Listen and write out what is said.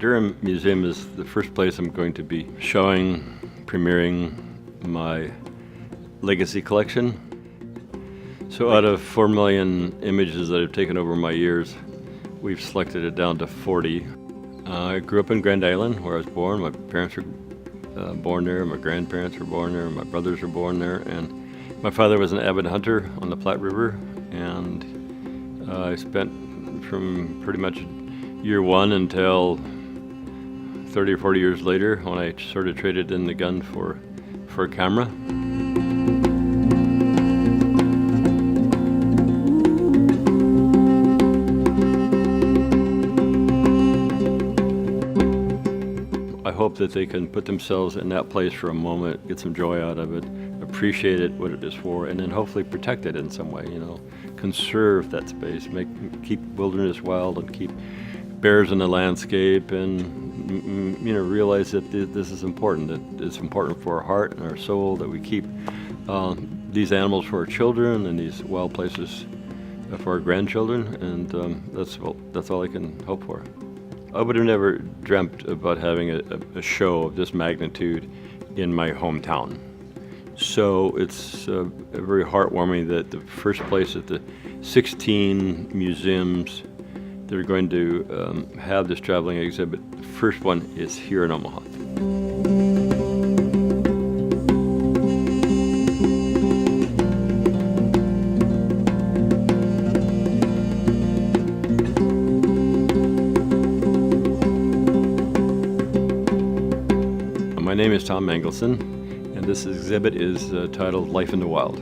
Durham Museum is the first place I'm going to be showing, premiering my legacy collection. So out of 4 million images that I've taken over my years, we've selected it down to 40. I grew up in Grand Island, where I was born. My parents were born there, my grandparents were born there, my brothers were born there, and my father was an avid hunter on the Platte River, and I spent from pretty much year one until 30 or 40 years later when I sort of traded in the gun for a camera. I hope that they can put themselves in that place for a moment, get some joy out of it, appreciate it, what it is for, and then hopefully protect it in some way, conserve that space, keep wilderness wild and keep bears in the landscape, and realize that this is important, that it's important for our heart and our soul, that we keep these animals for our children and these wild places for our grandchildren, and that's all I can hope for. I would have never dreamt about having a show of this magnitude in my hometown. So it's very heartwarming that the first place at the 16 museums that are going to have this traveling exhibit, the first one is here in Omaha. My name is Tom Mangelsen, and this exhibit is titled Life in the Wild.